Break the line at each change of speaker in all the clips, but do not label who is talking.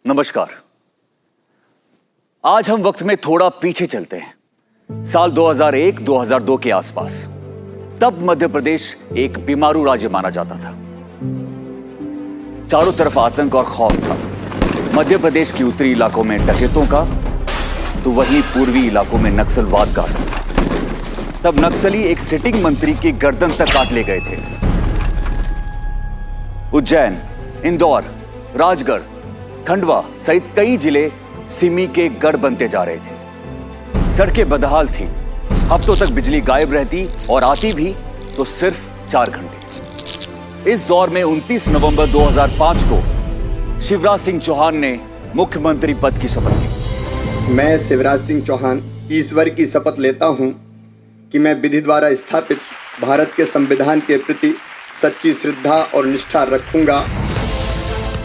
नमस्कार। आज हम वक्त में थोड़ा पीछे चलते हैं, साल 2001-2002 के आसपास। तब मध्य प्रदेश एक बीमारू राज्य माना जाता था। चारों तरफ आतंक और खौफ था। मध्य प्रदेश की उत्तरी इलाकों में डकैतों का, तो वहीं पूर्वी इलाकों में नक्सलवाद का। तब नक्सली एक सिटिंग मंत्री की गर्दन तक काट ले गए थे। उज्जैन, इंदौर, राजगढ़, खंडवा सहित कई जिले सिमी के गढ़ बनते जा रहे थे। सड़कें बदहाल थी, हफ्तों तक बिजली गायब रहती और आती भी तो सिर्फ 4 घंटे। इस दौर में 29 नवंबर 2005 को शिवराज सिंह चौहान ने मुख्यमंत्री पद की शपथ ली।
मैं शिवराज सिंह चौहान ईश्वर की शपथ लेता हूं कि मैं विधि द्वारा स्थापित भारत के संविधान के प्रति सच्ची श्रद्धा और निष्ठा रखूंगा।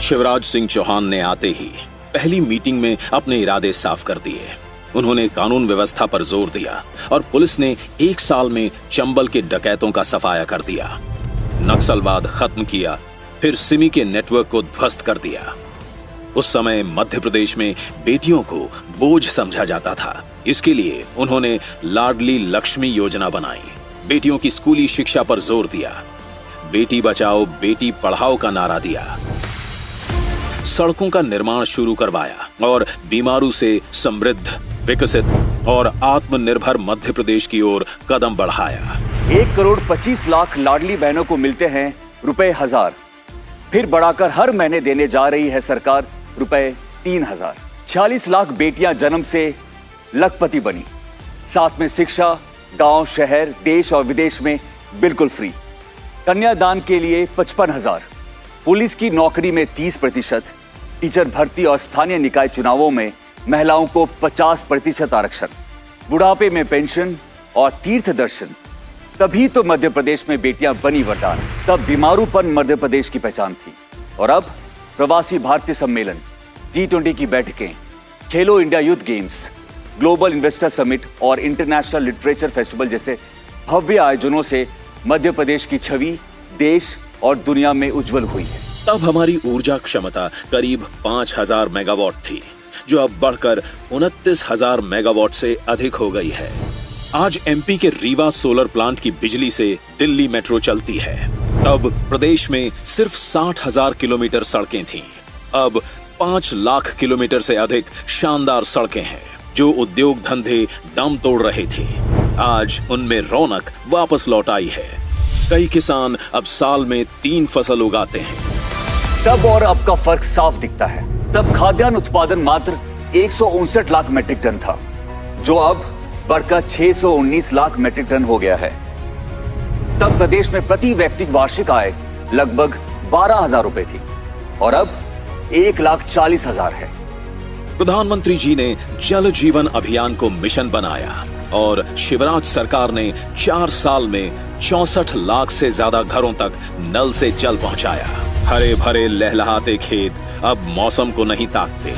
शिवराज सिंह चौहान ने आते ही पहली मीटिंग में अपने इरादे साफ कर दिए। उन्होंने कानून व्यवस्था पर जोर दिया और पुलिस ने 1 साल में चंबल के डकैतों का सफाया कर दिया, नक्सलवाद खत्म किया, फिर सिमी के नेटवर्क को ध्वस्त कर दिया। उस समय मध्य प्रदेश में बेटियों को बोझ समझा जाता था। इसके लिए उन्होंने लाडली लक्ष्मी योजना बनाई, बेटियों की स्कूली शिक्षा पर जोर दिया, बेटी बचाओ बेटी पढ़ाओ का नारा दिया, सड़कों का निर्माण शुरू करवाया और बीमारू से समृद्ध, विकसित और आत्मनिर्भर मध्य प्रदेश की ओर कदम बढ़ाया।
1,25,00,000 लाडली बहनों को मिलते हैं रुपए 1,000, फिर बढ़ाकर हर महीने देने जा रही है सरकार रुपए 3,000। 46 लाख बेटियां जन्म से लखपति बनी। साथ में शिक्षा गांव, शहर, देश और विदेश में बिल्कुल फ्री। कन्यादान के लिए 55,000। पुलिस की नौकरी में 30%, टीचर भर्ती और स्थानीय निकाय चुनावों में महिलाओं को 50% आरक्षण, बुढ़ापे में पेंशन और तीर्थ दर्शन। तभी तो मध्य प्रदेश में बेटियां बनी वरदान। तब बीमारूपन मध्य प्रदेश की पहचान थी। और अब प्रवासी भारतीय सम्मेलन, G20 की बैठकें, खेलो India youth games, global investor summit और इंटरनेशनल लिटरेचर फेस्टिवल जैसे भव्य आयोजनों से मध्य प्रदेश की छवि देश और दुनिया में उज्जवल हुई है।
तब हमारी ऊर्जा क्षमता करीब 5,000 मेगावाट थी, जो अब बढ़कर 29,000 मेगावाट से अधिक हो गई है। आज एमपी के रीवा सोलर प्लांट की बिजली से दिल्ली मेट्रो चलती है। तब प्रदेश में सिर्फ 60,000 किलोमीटर सड़कें थीं। अब 5 लाख किलोमीटर से अधिक शानदार सड़कें हैं, जो उद्योग धंधे दम तोड़ रहे थे। आज उनमें रौनक वापस लौट आई है। कई किसान अब साल में 3 फसल उगाते हैं।
तब और अब का फर्क साफ दिखता है। तब खाद्यान्न उत्पादन मात्र 159 लाख मैट्रिक टन था, जो अब बढ़कर 619 लाख मैट्रिक टन हो गया है। तब प्रदेश में प्रति व्यक्ति वार्षिक आय लगभग 12,000 रुपए थी और अब 1,40,000 है।
प्रधानमंत्री जी ने जल जीवन अभियान को मिशन बनाया और शिवराज सरकार ने 4 साल में 64 लाख से ज्यादा घरों तक नल से जल पहुंचाया। हरे भरे लहलहाते खेत अब मौसम को नहीं ताकते।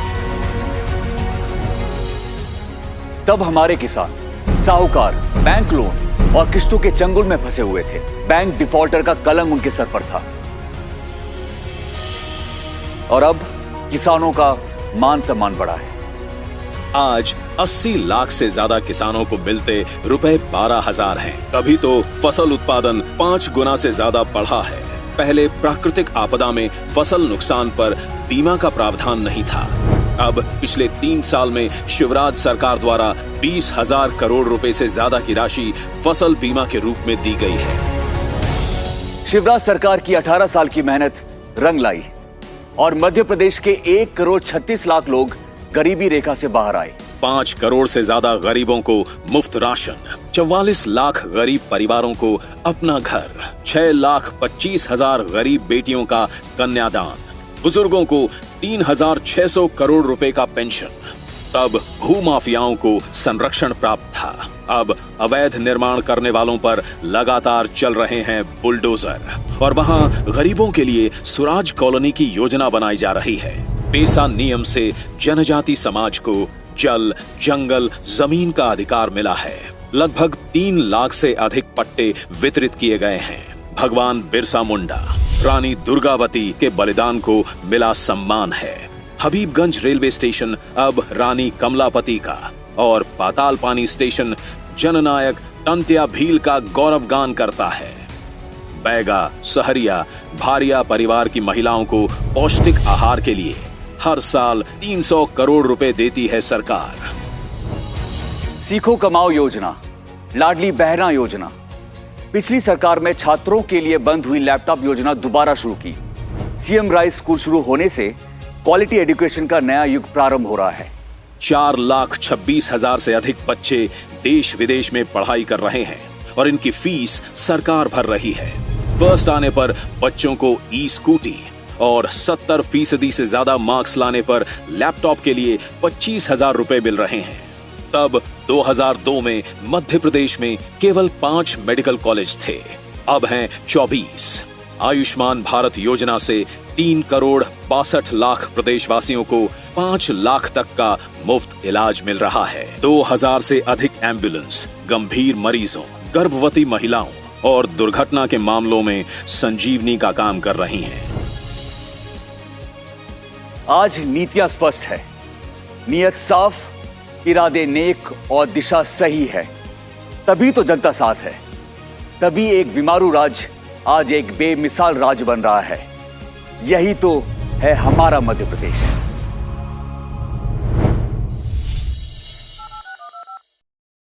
तब हमारे किसान, साहूकार, बैंक लोन और किस्तों के चंगुल में फंसे हुए थे। बैंक डिफॉल्टर का कलंक उनके सर पर था। और अब किसानों का मान सम्मान बढ़ा है।
आज 80 लाख से ज्यादा किसानों को मिलते रुपए 12,000 हैं। तभी तो फसल उत्पादन 5 गुना से ज्यादा बढ़ा है। पहले प्राकृतिक आपदा में फसल नुकसान पर बीमा का प्रावधान नहीं था। अब पिछले 3 साल में शिवराज सरकार द्वारा 20,000 करोड़ रुपए से ज्यादा की राशि फसल बीमा के रूप में दी गई है।
शिवराज सरकार की 18 साल की मेहनत रंग लाई और मध्य प्रदेश के 1,36,00,000 लोग गरीबी रेखा से बाहर आए।
5 करोड़ से ज्यादा गरीबों को मुफ्त राशन, 44 लाख गरीब परिवारों को अपना घर, 6,25,000 गरीब बेटियों का कन्यादान, बुजुर्गों को 3,600 करोड़ रुपए का पेंशन। तब भूमाफियाओं को संरक्षण प्राप्त था। अब अवैध निर्माण करने वालों पर लगातार चल रहे हैं बुलडोजर और वहां गरीबों के लिए सुराज कॉलोनी की योजना बनाई जा रही है। पेसा नियम से जनजाति समाज को जल, जंगल, जमीन का अधिकार मिला है। लगभग 3 लाख से अधिक पट्टे वितरित किए गए हैं। भगवान बिरसा मुंडा, रानी दुर्गावती के बलिदान को मिला सम्मान है। हबीबगंज रेलवे स्टेशन अब रानी कमलापति का और पातालपानी स्टेशन जननायक टंट्या भील का गौरवगान करता है। बैगा, सहरिया, भारिया परिवार की महिलाओं को पौष्टिक आहार के लिए हर साल 300 करोड़ रुपए देती है सरकार।
सीखो कमाओ योजना, लाडली बहना योजना। पिछली सरकार में छात्रों के लिए बंद हुई लैपटॉप योजना दोबारा शुरू की। सीएम राइस स्कूल शुरू होने से क्वालिटी एजुकेशन का नया युग प्रारंभ हो रहा है।
4,26,000 से अधिक बच्चे देश विदेश में पढ़ाई कर रहे हैं और इनकी फीस सरकार भर रही है। फर्स्ट आने पर बच्चों को ई स्कूटी और 70% से ज्यादा मार्क्स लाने पर लैपटॉप के लिए 25,000 रुपए मिल रहे हैं। तब 2002 में मध्य प्रदेश में केवल 5 मेडिकल कॉलेज थे, अब हैं 24। आयुष्मान भारत योजना से 3 करोड़ 62 लाख प्रदेशवासियों को 5 लाख तक का मुफ्त इलाज मिल रहा है। 2000 से अधिक एम्बुलेंस गंभीर मरीजों, गर्भवती महिलाओं और दुर्घटना के मामलों में संजीवनी का काम कर रही हैं।
आज नीतियां स्पष्ट है, नियत साफ, इरादे नेक और दिशा सही है, तभी तो जनता साथ है। तभी एक बीमारू राज्य आज एक बेमिसाल राज्य बन रहा है। यही तो है हमारा मध्य प्रदेश।